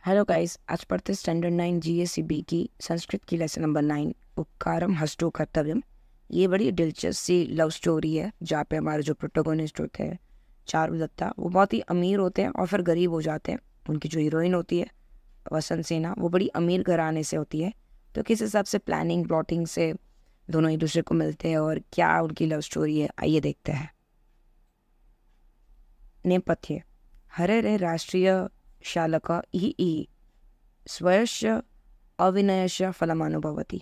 Hello guys, आज पढ़ते standard 9 जीएससीबी की संस्कृत की लेसन नंबर 9 उपकारम हस्तु कर्तव्यम। ये बड़ी दिलचस्प सी लव स्टोरी है जहाँ पे हमारे जो प्रोटोगोनिस्ट होते हैं चारुदत्ता, वो बहुत ही अमीर होते हैं और फिर गरीब हो जाते हैं। उनकी जो हीरोइन होती है वसंत सेना, वो बड़ी अमीर घराने से होती है। तो किस हिसाब से प्लानिंग प्लॉटिंग से दोनों एक दूसरे को मिलते हैं और क्या उनकी लव स्टोरी है, आइए देखते हैं। नेपथ्य हरे राष्ट्रीय शालक इ स्वयस्य अविनयस्य फलमानुभवति।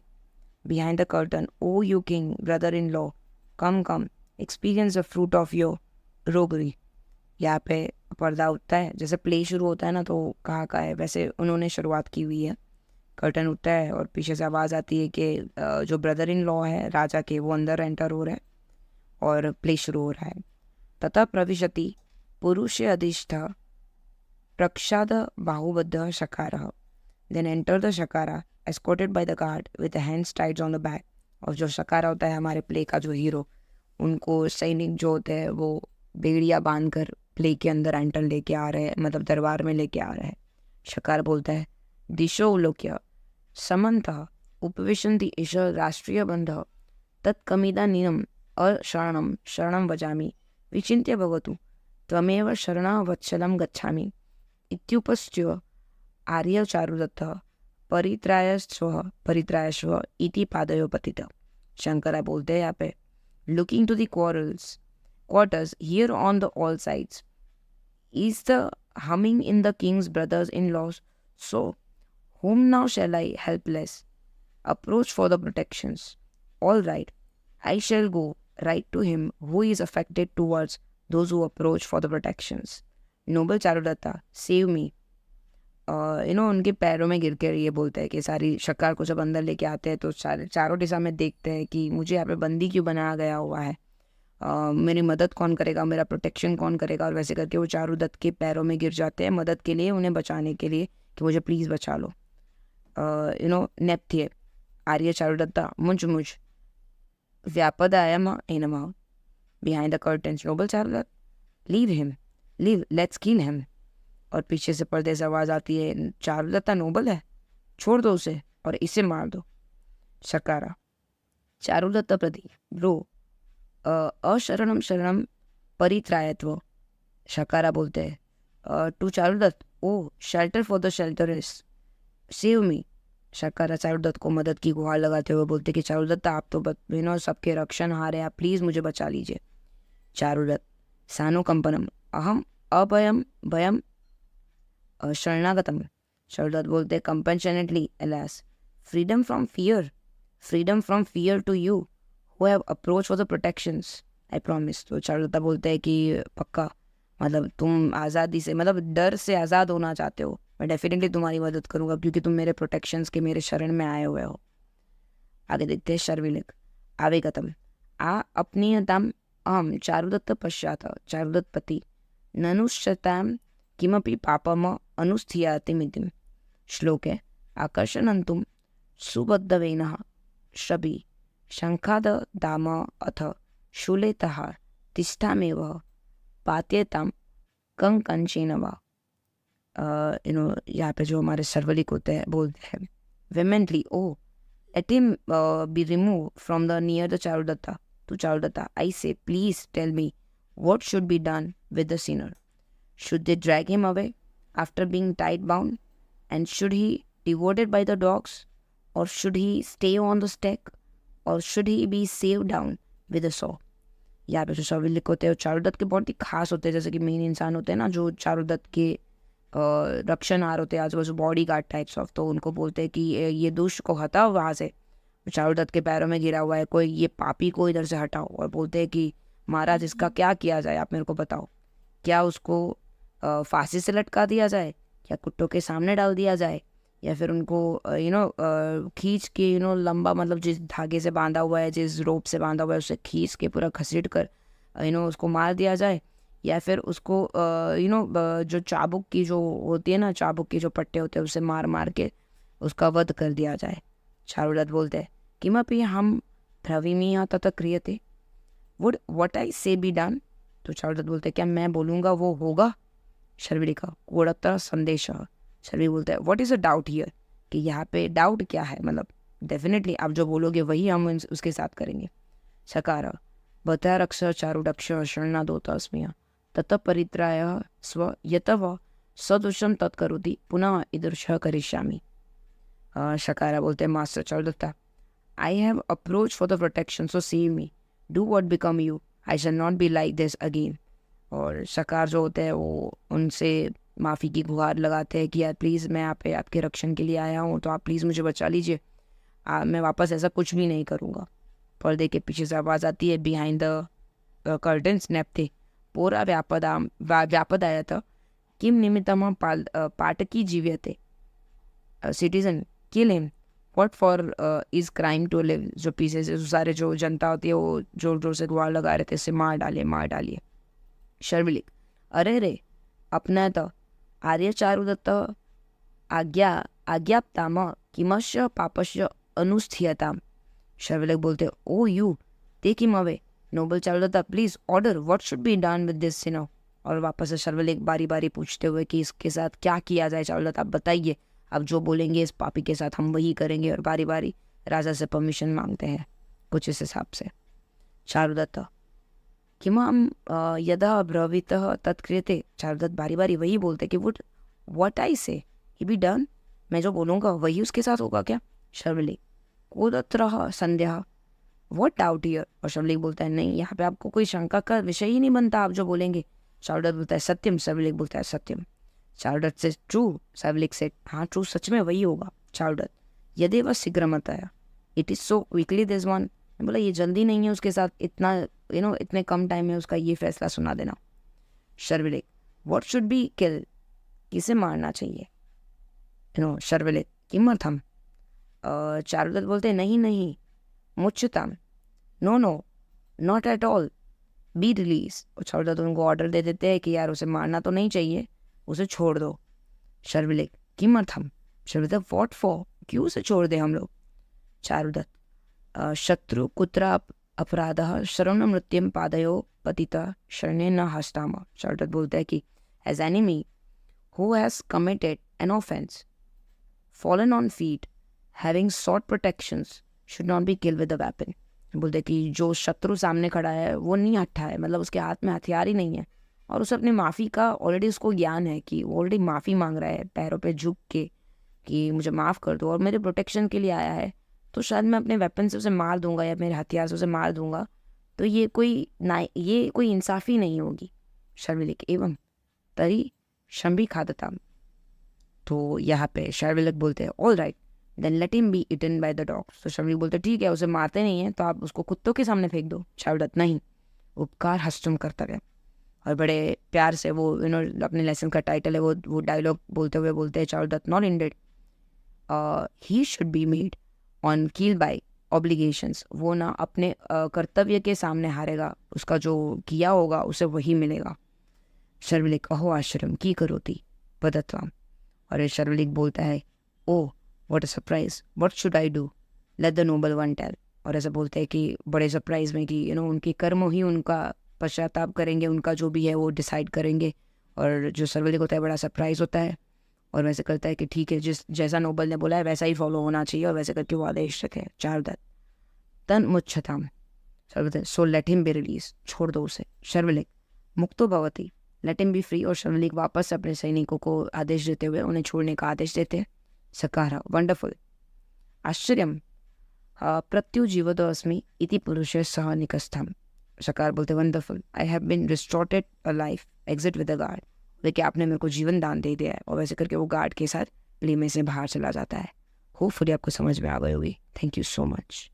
Behind the curtain, oh you king, brother-in-law, come, experience the fruit of your roguery। यहाँ पे पर्दा उठता है, जैसे प्ले शुरू होता है ना, तो कहाँ का है वैसे उन्होंने शुरुआत की हुई है। कर्टन उठता है और पीछे से आवाज़ आती है कि जो ब्रदर इन लॉ है राजा के, वो अंदर एंटर हो रहे हैं और प्ले शुरू हो रहा है। तथा प्रविशति पुरुष अधिष्ठ प्रक्षाद बाहुबद्ध शकारः। Then enter the shakara, escorted by the guard with the hands tied on the back। और जो शकारा होता है हमारे प्ले का जो हीरो, उनको सैनिक जो होते हैं वो बेड़िया बांध कर प्ले के अंदर एंटर लेके आ रहे हैं, मतलब दरबार में लेके आ रहे हैं। शकार बोलता है, दिशो उलोक्य समंत उपविशन्ति ईश राष्ट्रीय बंध तत्कमिदानीनम अशरणम शरणम वजामि विचिन्त्य भवतु त्वमेव शरणा वत्सलं गच्छामि इत्युपस्थ्य आर्य चारुदत्त परित्रायस्व इति पादयो पतित। शंकरा बोलते हैं यहाँ पे, looking to the quarters here on the all sides is the humming in the kings brothers in laws, so whom now shall I helpless approach for the protections? All right, I shall go right to him who is affected towards those who approach for the protections। Noble Charudatta, save me। उनके पैरों में गिर कर ये बोलते हैं कि सारी शक्कर को जब अंदर लेके आते हैं तो चारों दिशा में देखते हैं कि मुझे यहाँ पे बंदी क्यों बनाया गया हुआ है, मेरी मदद कौन करेगा, मेरा प्रोटेक्शन कौन करेगा। और वैसे करके वो चारुदत्त के पैरों में गिर जाते हैं मदद के लिए, उन्हें बचाने के लिए कि मुझे प्लीज़ बचा लो। नेप्थ्य आर्य चारुदत्ता मुझ व्यापदायम एनम behind the curtains. Noble Charudatta, leave let's kill him. और पीछे से पर्दे से आवाज़ आती है, चारुदत्ता नोबल है, छोड़ दो उसे और इसे मार दो। शकारा चारुदत्ता प्रति, ब्रो अशरणम शरणम परित्रायत्व। शकारा बोलते हैं to Charudatta, O shelter for the shelterless, save me. Shakara Charudatta को मदद की गुहार लगाते हुए बोलते कि चारुदत्ता आप तो सबके रक्षण हारे, आप प्लीज़ मुझे बचा लीजिए। चारुदत्त सानुकंपनम अहम अभयम भयम शरणागतम। चारुदत्त बोलते compassionately, alas, freedom from fear to you who have approached for the protections, I promise। तो चारुदत्ता बोलते हैं कि पक्का, मतलब तुम आज़ादी से, मतलब डर से आज़ाद होना चाहते हो, मैं डेफिनेटली तुम्हारी मदद करूँगा क्योंकि तुम मेरे प्रोटेक्शंस के, मेरे शरण में आए हुए हो। आगे देखते हैं शर्विलिक आवेगतम आ अपनीयताम अहम चारुदत्त पश्चात चारुदत्त पति ननुष्यताम किमपि पापम अनुस्थीयातिमितिम। श्लोक है, आकर्षणंतुम सुबद्धवेनः शबि शंखाद दाम अथ शूलेतः तिष्ठामेव पात्यताम कंकंचेन वा। यहाँ पे जो हमारे सर्वलिक होते हैं बोलते हैं, vehemently O let him be removed from the near the Charudatta to Charudatta, I say, please tell me what should be done with the sinner। Should they drag him away after being tied bound? And should he devoted by the dogs? Or should he stay on the stake? Or should he be saved down with a saw? यहाँ पे जो सर्वलिक होते हैं चारुदत्त के बहुत ही खास होते हैं, जैसे कि मेन इंसान होते हैं ना जो चारुदत्त के रक्षणहार होते हैं, आजू बाजू बॉडी गार्ड टाइप्स ऑफ, तो उनको बोलते हैं कि ये दुष्ट को हटाओ वहाँ से, चारुदत्त के पैरों में गिरा हुआ है कोई, ये पापी को इधर से हटाओ। और बोलते हैं कि महाराज इसका क्या किया जाए, आप मेरे को बताओ, क्या उसको फांसी से लटका दिया जाए, या कुत्तों के सामने डाल दिया जाए, या फिर उनको खींच के लंबा, मतलब जिस धागे से बांधा हुआ है, जिस रोप से बांधा हुआ है, उसे खींच के पूरा घसीट कर उसको मार दिया जाए, या फिर उसको जो चाबुक की जो होती है ना, चाबुक की जो पट्टे होते हैं उसे मार मार के उसका वध कर दिया जाए। चारुदत्त बोलते हैं, किमपि हम ब्रवीमि तथा क्रियते, वुड व्हाट आई से बी डन। तो चारुदत्त बोलते, क्या मैं बोलूँगा वो होगा। शर्विलिका कोड़त्तर संदेश शर्विल बोलता है what is a doubt here, कि यहाँ पे डाउट क्या है, मतलब डेफिनेटली आप जो बोलोगे वही हम उसके साथ करेंगे। सकार भतारक्ष चारुडक्ष शरणादोतस्म्य ततः परित्राय स्व यतव सदृशम तत्करोति पुनः ईदृश करिष्यामि। शकारा बोलते हैं master Charudatta, I have approach for the protection so save me, do what become you, I shall not be like this again. और शकार जो होते हैं वो उनसे माफ़ी की गुहार लगाते हैं कि यार प्लीज़ मैं यहाँ पे आपके रक्षण के लिए आया हूँ, तो आप प्लीज़ मुझे बचा लीजिए, मैं वापस ऐसा कुछ भी नहीं करूँगा। पर्दे के पीछे से आवाज़ आती है, बिहाइंड द कर्टन्स नेप्थे पूरा व्यापदाय था किम निमित्तम पाठकी जीव्यते citizen kill him what for is crime to live. जो पीछे से सारे जो जनता होती है वो जोर जोर से गुहार लगा रहे थे, इसे मार डालिए। शर्विलिक, अरे रे अपना तो आर्य चारुदत्त आज्ञाप्ताम किमश्य पापस्य अनुष्ठीयताम। शर्विलिक बोलते O you take him away, noble Charudatta please order what should be done with this sinner. और वापस से शर्विलिक बारी बारी पूछते हुए कि इसके साथ क्या किया जाए चारुदत्त, आप बताइए, अब जो बोलेंगे इस पापी के साथ हम वही करेंगे। और बारी बारी राजा से परमिशन मांगते हैं कुछ इस हिसाब से। चारुदत्त किमाम यदा ब्रवीतः तत्क्रियते। चारुदत्त बारी बारी वही बोलते कि व्हाट आई से ही बी डन, मैं जो बोलूँगा वही उसके साथ होगा क्या। शर्विलिक कोदत्रः संदेह व्हाट डाउट हियर। और शर्विलिक बोलता है नहीं, यहाँ पे आपको कोई शंका का विषय ही नहीं बनता, आप जो बोलेंगे। चारुदत्त बोलता है सत्यम। शर्विलिक बोलता है सत्यम। चारुदत्त से ट्रू। शर्विलिक से हाँ ट्रू, सच में वही होगा। चारुदत्त यदि वह शीघ्र मत आया, it is so quickly this one. बोला ये जल्दी नहीं है उसके साथ, इतना इतने कम टाइम में उसका ये फैसला सुना देना। Sharvilak what should be kill, किसे मारना चाहिए। शर्विलिक किमर्थम। चारुदत्त बोलते नहीं मुच्यताम, no not at all, be release. और चारुदत्त उनको ऑर्डर दे देते हैं कि यार उसे मारना तो नहीं चाहिए, उसे छोड़ दो। शर्विलिक किमर्थम। शर्विलिक व्हाट फॉर, क्यों उसे छोड़ दे हम लोग। चारुदत्त शत्रु कुत्र अपराध शरण मृत्युम पादयो पतिता शरणे न हस्ताम। चारुदत्त बोलते हैं कि as enemy who has committed an offence fallen on feet having sought protections should not be kill with a weapon. बोलते कि जो शत्रु सामने खड़ा है वो नहीं हट्ठा है, मतलब उसके हाथ में हथियार ही नहीं है, और उसे अपनी माफ़ी का ऑलरेडी उसको ज्ञान है कि वो ऑलरेडी माफ़ी मांग रहा है पैरों पे झुक के कि मुझे माफ़ कर दो और मेरे प्रोटेक्शन के लिए आया है, तो शायद मैं अपने वेपन से उसे मार दूंगा या मेरे हथियार से उसे मार दूंगा, तो ये कोई इंसाफ़ी नहीं होगी। शर्विलिक एवं तरी शंभी खादता। तो यहाँ पे शर्विलिक बोलते हैं all right then let him be eaten by the dogs. तो शर्विलिक बोलते ठीक है, उसे मारते नहीं है तो आप उसको कुत्तों के सामने फेंक दो। चारुदत्त नहीं, उपकार हस्तम कर्तव्य। और बड़े प्यार से वो अपने लेसन का टाइटल है वो डायलॉग बोलते हुए बोलते हैं Charudatta not indeed he should be made on kill by obligations. वो ना अपने कर्तव्य के सामने हारेगा, उसका जो किया होगा उसे वही मिलेगा। शर्विलिक अहो आश्रम की करोती पदत्वम। और शर्विलिक बोलता है O what a surprise, what should I do, let the noble one tell. और ऐसा बोलते हैं कि बड़े सरप्राइज में कि उनके कर्म ही उनका पश्चाताप करेंगे, उनका जो भी है वो डिसाइड करेंगे। और जो शर्विलिक होता है बड़ा सरप्राइज होता है और वैसे करता है कि ठीक है, जैसा नोबल ने बोला है वैसा ही फॉलो होना चाहिए, और वैसे करके वो आदेश रखे। चारुदत्त तन मुच्छताम। Sharvilak so let him be release, छोड़ दो उसे। शर्विलिक मुक्तो भवती, लेट हिम बी फ्री। और शर्विलिक वापस अपने सैनिकों को आदेश देते हुए उन्हें छोड़ने का आदेश देते हैं। सकार वंडरफुल आश्चर्यम प्रत्युजीवतो अस्मि इति पुरुषे सह निकस्थम। शकार बोलते wonderful I have been restored a life exit with a guard. देखिए आपने मेरे को जीवन दान दे दिया है। और वैसे करके वो गार्ड के साथ प्ले में से बाहर चला जाता है। होपफुली आपको समझ में आ गई होगी। Thank you so much.